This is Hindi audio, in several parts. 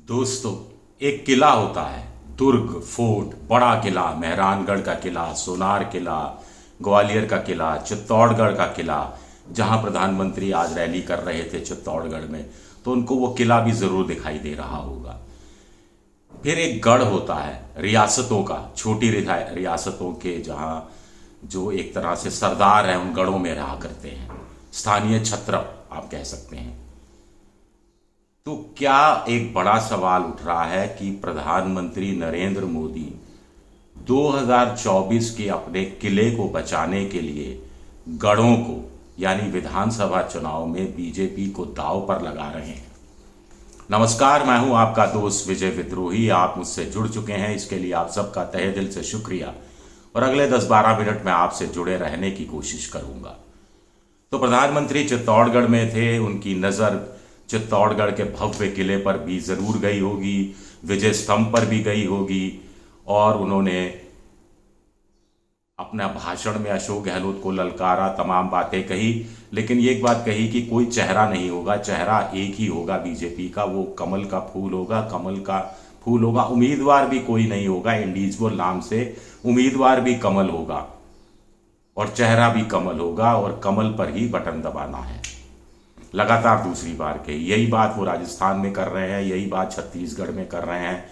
दोस्तों, एक किला होता है, दुर्ग, फोर्ट, बड़ा किला, मेहरानगढ़ का किला, सोनार किला, ग्वालियर का किला, चित्तौड़गढ़ का किला। जहां प्रधानमंत्री आज रैली कर रहे थे चित्तौड़गढ़ में, तो उनको वो किला भी जरूर दिखाई दे रहा होगा। फिर एक गढ़ होता है रियासतों का, छोटी रियासतों के, जहां जो एक तरह से सरदार हैं उन गढ़ों में रहा करते हैं, स्थानीय छत्रप आप कह सकते हैं। तो क्या एक बड़ा सवाल उठ रहा है कि प्रधानमंत्री नरेंद्र मोदी 2024 के अपने किले को बचाने के लिए गढ़ों को यानी विधानसभा चुनाव में बीजेपी को दांव पर लगा रहे हैं। नमस्कार, मैं हूं आपका दोस्त विजय विद्रोही। आप मुझसे जुड़ चुके हैं, इसके लिए आप सबका तहे दिल से शुक्रिया। और अगले 10-12 मिनट में आपसे जुड़े रहने की कोशिश करूंगा। तो प्रधानमंत्री चित्तौड़गढ़ में थे, उनकी नज़र चित्तौड़गढ़ के भव्य किले पर भी जरूर गई होगी, विजय स्तंभ पर भी गई होगी, और उन्होंने अपना भाषण में अशोक गहलोत को ललकारा, तमाम बातें कही। लेकिन एक बात कही कि कोई चेहरा नहीं होगा, चेहरा एक ही होगा बीजेपी का, वो कमल का फूल होगा, कमल का फूल होगा। उम्मीदवार भी कोई नहीं होगा, इंडिविजुअल नाम से उम्मीदवार भी कमल होगा और चेहरा भी कमल होगा, और कमल पर ही बटन दबाना है। लगातार दूसरी बार कही। यही बात वो राजस्थान में कर रहे हैं, यही बात छत्तीसगढ़ में कर रहे हैं,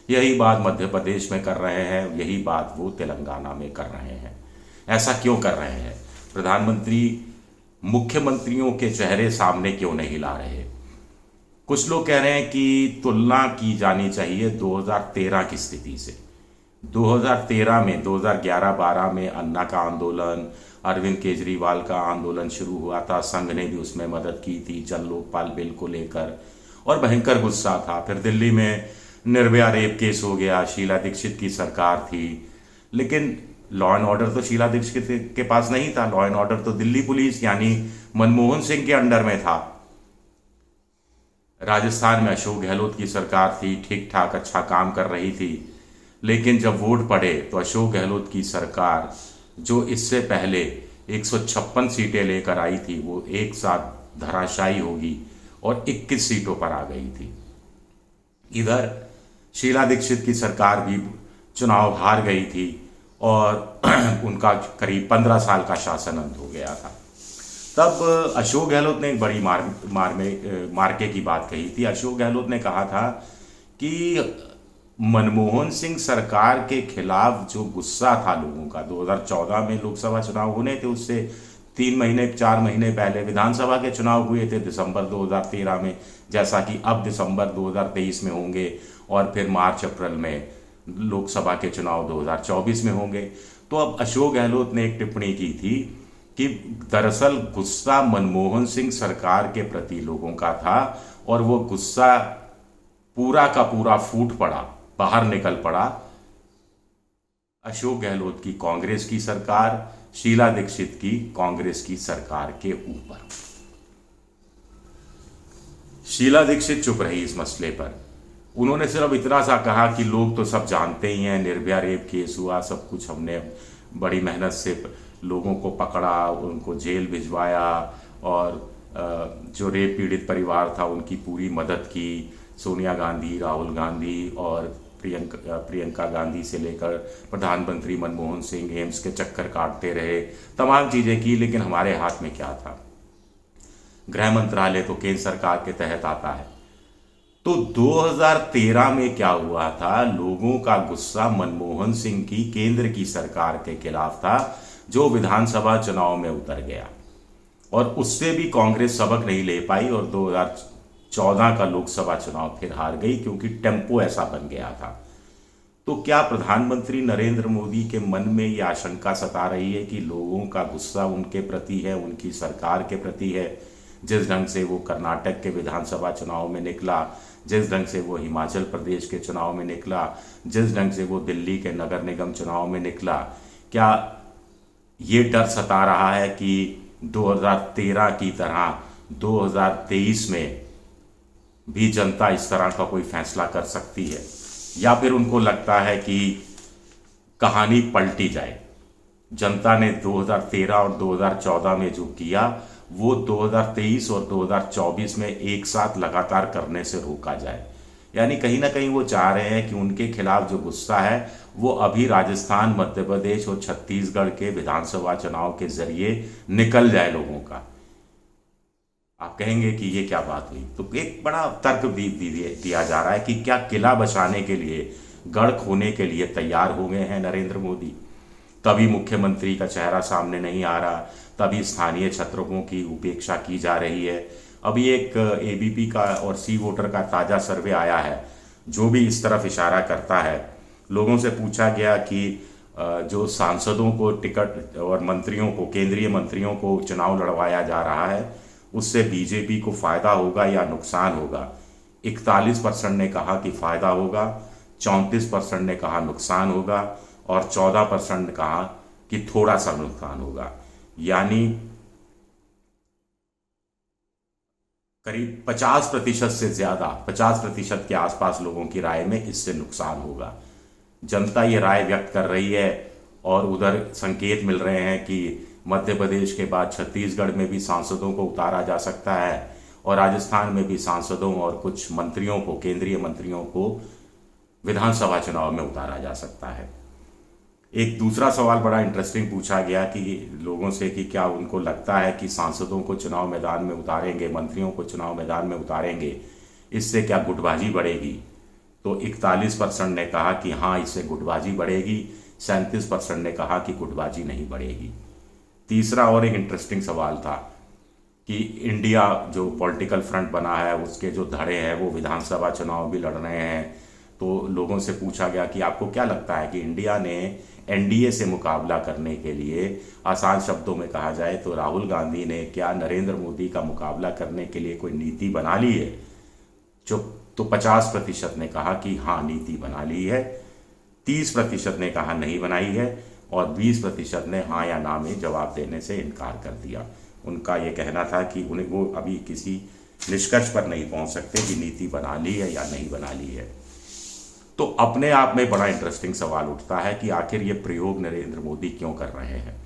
यही बात मध्य प्रदेश में कर रहे हैं, यही बात वो तेलंगाना में कर रहे हैं। ऐसा क्यों कर रहे हैं? प्रधानमंत्री मुख्यमंत्रियों के चेहरे सामने क्यों नहीं ला रहे? कुछ लोग कह रहे हैं कि तुलना की जानी चाहिए 2013 की स्थिति से। 2013 में 2011-12 में अन्ना का आंदोलन, अरविंद केजरीवाल का आंदोलन शुरू हुआ था, संघ ने भी उसमें मदद की थी जन लोकपाल बिल को लेकर, और भयंकर गुस्सा था। फिर दिल्ली में निर्भया रेप केस हो गया, शीला दीक्षित की सरकार थी, लेकिन लॉ एंड ऑर्डर तो शीला दीक्षित के पास नहीं था, लॉ एंड ऑर्डर तो दिल्ली पुलिस यानी मनमोहन सिंह के अंडर में था। राजस्थान में अशोक गहलोत की सरकार थी, ठीक ठाक अच्छा काम कर रही थी, लेकिन जब वोट पड़े तो अशोक गहलोत की सरकार, जो इससे पहले 156 सीटें लेकर आई थी, वो एक साथ धराशायी होगी और 21 सीटों पर आ गई थी। इधर शीला दीक्षित की सरकार भी चुनाव हार गई थी और उनका करीब 15 साल का शासन अंत हो गया था। तब अशोक गहलोत ने एक बड़ी मार्के की बात कही थी। अशोक गहलोत ने कहा था कि मनमोहन सिंह सरकार के खिलाफ जो गुस्सा था लोगों का, 2014 में लोकसभा चुनाव होने थे, उससे 3-4 महीने पहले विधानसभा के चुनाव हुए थे दिसंबर 2013 में, जैसा कि अब दिसंबर 2023 में होंगे, और फिर मार्च अप्रैल में लोकसभा के चुनाव 2024 में होंगे। तो अब अशोक गहलोत ने एक टिप्पणी की थी कि दरअसल गुस्सा मनमोहन सिंह सरकार के प्रति लोगों का था, और वो गुस्सा पूरा का पूरा फूट पड़ा, बाहर निकल पड़ा अशोक गहलोत की कांग्रेस की सरकार, शीला दीक्षित की कांग्रेस की सरकार के ऊपर। शीला दीक्षित चुप रही इस मसले पर। उन्होंने सिर्फ इतना सा कहा कि लोग तो सब जानते ही हैं, निर्भया रेप केस हुआ, सब कुछ हमने बड़ी मेहनत से लोगों को पकड़ा, उनको जेल भिजवाया, और जो रेप पीड़ित परिवार था उनकी पूरी मदद की। सोनिया गांधी, राहुल गांधी और प्रियंका गांधी से लेकर प्रधानमंत्री मनमोहन सिंह एम्स के चक्कर काटते रहे, तमाम चीजें की, लेकिन हमारे हाथ में क्या था? गृह मंत्रालय तो केंद्र सरकार के तहत आता है। तो 2013 में क्या हुआ था? लोगों का गुस्सा मनमोहन सिंह की केंद्र की सरकार के खिलाफ था, जो विधानसभा चुनाव में उतर गया, और उससे भी कांग्रेस सबक नहीं ले पाई, और 2014 का लोकसभा चुनाव फिर हार गई, क्योंकि टेम्पो ऐसा बन गया था। तो क्या प्रधानमंत्री नरेंद्र मोदी के मन में यह आशंका सता रही है कि लोगों का गुस्सा उनके प्रति है, उनकी सरकार के प्रति है? जिस ढंग से वो कर्नाटक के विधानसभा चुनाव में निकला, जिस ढंग से वो हिमाचल प्रदेश के चुनाव में निकला, जिस ढंग से वो दिल्ली के नगर निगम चुनाव में निकला, क्या ये डर सता रहा है कि 2013 की तरह 2023 में भी जनता इस तरह का कोई फैसला कर सकती है? या फिर उनको लगता है कि कहानी पलटी जाए, जनता ने 2013 और 2014 में जो किया वो 2023 और 2024 में एक साथ लगातार करने से रोका जाए? यानी कहीं ना कहीं वो चाह रहे हैं कि उनके खिलाफ जो गुस्सा है वो अभी राजस्थान, मध्य प्रदेश और छत्तीसगढ़ के विधानसभा चुनाव के जरिए निकल जाए लोगों का। आप कहेंगे कि ये क्या बात हुई, तो एक बड़ा तर्क भी दिया जा रहा है कि क्या किला बचाने के लिए, गढ़ खोने के लिए तैयार हो गए हैं नरेंद्र मोदी। तभी मुख्यमंत्री का चेहरा सामने नहीं आ रहा, तभी स्थानीय छत्रकों की उपेक्षा की जा रही है। अभी एक एबीपी का और सी वोटर का ताज़ा सर्वे आया है जो भी इस तरफ इशारा करता है। लोगों से पूछा गया कि जो सांसदों को टिकट और मंत्रियों को, केंद्रीय मंत्रियों को चुनाव लड़वाया जा रहा है, उससे बीजेपी को फायदा होगा या नुकसान होगा। 41% ने कहा कि फायदा होगा, 34% ने कहा नुकसान होगा और 14% ने कहा कि थोड़ा सा नुकसान होगा। यानी करीब 50% से ज्यादा, 50% के आसपास लोगों की राय में इससे नुकसान होगा। जनता ये राय व्यक्त कर रही है और उधर संकेत मिल रहे हैं कि मध्य प्रदेश के बाद छत्तीसगढ़ में भी सांसदों को उतारा जा सकता है और राजस्थान में भी सांसदों और कुछ मंत्रियों को, केंद्रीय मंत्रियों को विधानसभा चुनाव में उतारा जा सकता है। एक दूसरा सवाल बड़ा इंटरेस्टिंग पूछा गया कि लोगों से कि क्या उनको लगता है कि सांसदों को चुनाव मैदान में उतारेंगे, मंत्रियों को चुनाव मैदान में उतारेंगे, इससे क्या गुटबाजी बढ़ेगी। तो 41% ने कहा कि हाँ, इससे गुटबाजी बढ़ेगी, 37% ने कहा कि गुटबाजी नहीं बढ़ेगी। तीसरा और एक इंटरेस्टिंग सवाल था कि इंडिया जो पॉलिटिकल फ्रंट बना है उसके जो धड़े हैं वो विधानसभा चुनाव भी लड़ रहे हैं। तो लोगों से पूछा गया कि आपको क्या लगता है कि इंडिया ने एनडीए से मुकाबला करने के लिए, आसान शब्दों में कहा जाए तो राहुल गांधी ने क्या नरेंद्र मोदी का मुकाबला करने के लिए कोई नीति बना ली है। तो 50% ने कहा कि हाँ, नीति बना ली है, 30% ने कहा नहीं बनाई है और 20% ने हाँ या ना में जवाब देने से इनकार कर दिया। उनका ये कहना था कि उन्हें वो अभी किसी निष्कर्ष पर नहीं पहुंच सकते कि नीति बना ली है या नहीं बना ली है। तो अपने आप में बड़ा इंटरेस्टिंग सवाल उठता है कि आखिर ये प्रयोग नरेंद्र मोदी क्यों कर रहे हैं।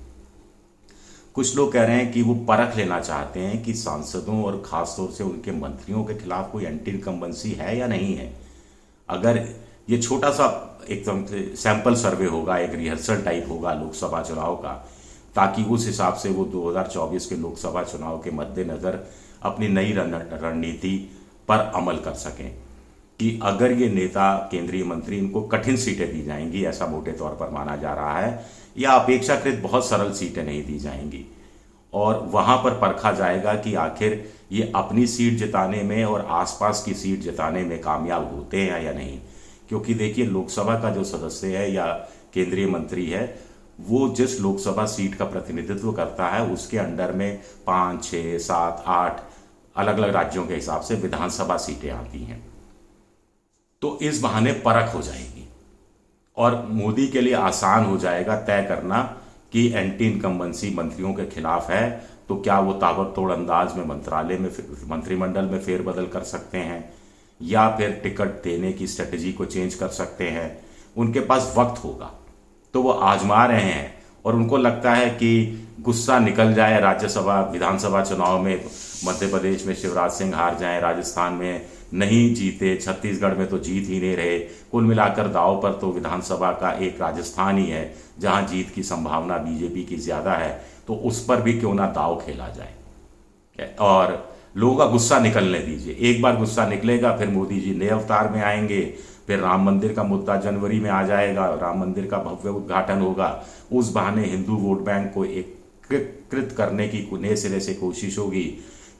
कुछ लोग कह रहे हैं कि वो परख लेना चाहते हैं कि सांसदों और खासतौर से उनके मंत्रियों के खिलाफ कोई एंटी इनकम्बेंसी है या नहीं है। अगर ये छोटा सा एकदम सैंपल सर्वे होगा, एक रिहर्सल टाइप होगा लोकसभा चुनाव का, ताकि उस हिसाब से वो 2024 के लोकसभा चुनाव के मद्देनजर अपनी नई रणनीति पर अमल कर सकें कि अगर ये नेता, केंद्रीय मंत्री, इनको कठिन सीटें दी जाएंगी, ऐसा मोटे तौर पर माना जा रहा है, या अपेक्षाकृत बहुत सरल सीटें नहीं दी जाएंगी, और वहां पर परखा जाएगा कि आखिर ये अपनी सीट जिताने में और आसपास की सीट जिताने में कामयाब होते हैं या नहीं। क्योंकि देखिए, लोकसभा का जो सदस्य है या केंद्रीय मंत्री है, वो जिस लोकसभा सीट का प्रतिनिधित्व करता है उसके अंडर में 5, 6, 7, 8 अलग अलग राज्यों के हिसाब से विधानसभा सीटें आती हैं। तो इस बहाने परख हो जाएगी और मोदी के लिए आसान हो जाएगा तय करना कि एंटी इनकम्बेंसी मंत्रियों के खिलाफ है तो क्या वो ताबड़तोड़ अंदाज में मंत्रिमंडल में फेरबदल कर सकते हैं या फिर टिकट देने की स्ट्रेटजी को चेंज कर सकते हैं। उनके पास वक्त होगा तो वो आजमा रहे हैं और उनको लगता है कि गुस्सा निकल जाए राज्यसभा, विधानसभा चुनाव में मध्य प्रदेश में शिवराज सिंह हार जाएं, राजस्थान में नहीं जीते, छत्तीसगढ़ में तो जीत ही नहीं रहे, कुल मिलाकर दांव पर तो विधानसभा का एक राजस्थान ही है जहां जीत की संभावना बीजेपी की ज्यादा है। तो उस पर भी क्यों ना दांव खेला जाए और लोगों का गुस्सा निकलने दीजिए। एक बार गुस्सा निकलेगा फिर मोदी जी नए अवतार में आएंगे, फिर राम मंदिर का मुद्दा जनवरी में आ जाएगा, राम मंदिर का भव्य उद्घाटन होगा, उस बहाने हिंदू वोट बैंक को एकीकृत करने की नए सिरे से कोशिश होगी।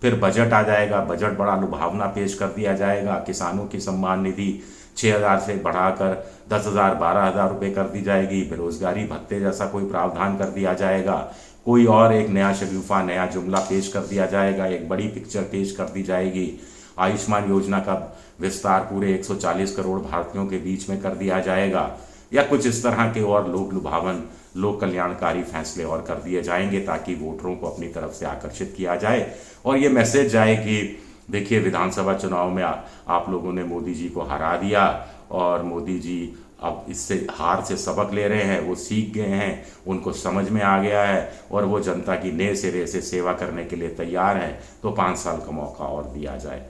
फिर बजट आ जाएगा, बजट बड़ा लुभावना पेश कर दिया जाएगा, किसानों की सम्मान निधि 6,000 से बढ़ाकर 10,000, 12,000 रुपये कर दी जाएगी, बेरोजगारी भत्ते जैसा कोई प्रावधान कर दिया जाएगा, कोई और एक नया शगुफा, नया जुमला पेश कर दिया जाएगा, एक बड़ी पिक्चर पेश कर दी जाएगी। आयुष्मान योजना का विस्तार पूरे 140 करोड़ भारतीयों के बीच में कर दिया जाएगा या कुछ इस तरह के और लोक लुभावन, लोक कल्याणकारी फैसले और कर दिए जाएंगे ताकि वोटरों को अपनी तरफ से आकर्षित किया जाए और ये मैसेज जाए कि देखिए, विधानसभा चुनाव में आप लोगों ने मोदी जी को हरा दिया और मोदी जी अब इससे हार से सबक ले रहे हैं, वो सीख गए हैं, उनको समझ में आ गया है और वो जनता की नए सिरे से सेवा करने के लिए तैयार हैं, तो 5 साल का मौका और दिया जाए।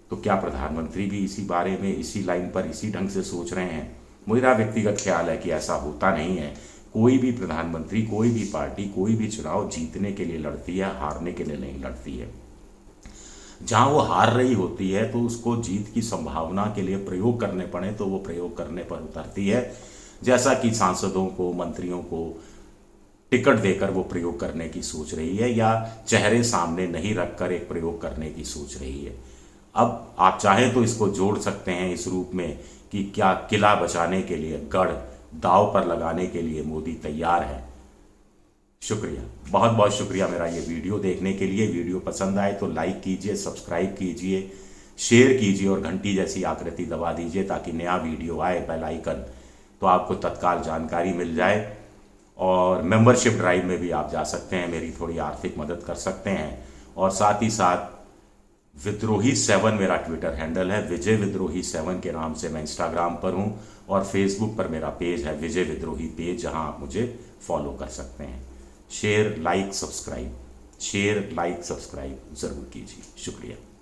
तो क्या प्रधानमंत्री भी इसी बारे में, इसी लाइन पर, इसी ढंग से सोच रहे हैं? मेरा व्यक्तिगत ख्याल है कि ऐसा होता नहीं है। कोई भी प्रधानमंत्री, कोई भी पार्टी, कोई भी चुनाव जीतने के लिए लड़ती है, हारने के लिए नहीं लड़ती है। जहां वो हार रही होती है तो उसको जीत की संभावना के लिए प्रयोग करने पड़े तो वो प्रयोग करने पर उतरती है, जैसा कि सांसदों को, मंत्रियों को टिकट देकर वो प्रयोग करने की सोच रही है, या चेहरे सामने नहीं रखकर एक प्रयोग करने की सोच रही है। अब आप चाहें तो इसको जोड़ सकते हैं इस रूप में कि क्या किला बचाने के लिए, गढ़ दाव पर लगाने के लिए मोदी तैयार है। शुक्रिया, बहुत बहुत शुक्रिया मेरा ये वीडियो देखने के लिए। वीडियो पसंद आए तो लाइक कीजिए, सब्सक्राइब कीजिए, शेयर कीजिए और घंटी जैसी आकृति दबा दीजिए ताकि नया वीडियो आए, बेल आइकन, तो आपको तत्काल जानकारी मिल जाए। और मेंबरशिप ड्राइव में भी आप जा सकते हैं, मेरी थोड़ी आर्थिक मदद कर सकते हैं। और साथ ही साथ विद्रोही 7 मेरा ट्विटर हैंडल है, विजय विद्रोही 7 के नाम से मैं इंस्टाग्राम पर हूं, और फेसबुक पर मेरा पेज है विजय विद्रोही पेज, जहां आप मुझे फॉलो कर सकते हैं। शेयर लाइक सब्सक्राइब जरूर कीजिए। शुक्रिया।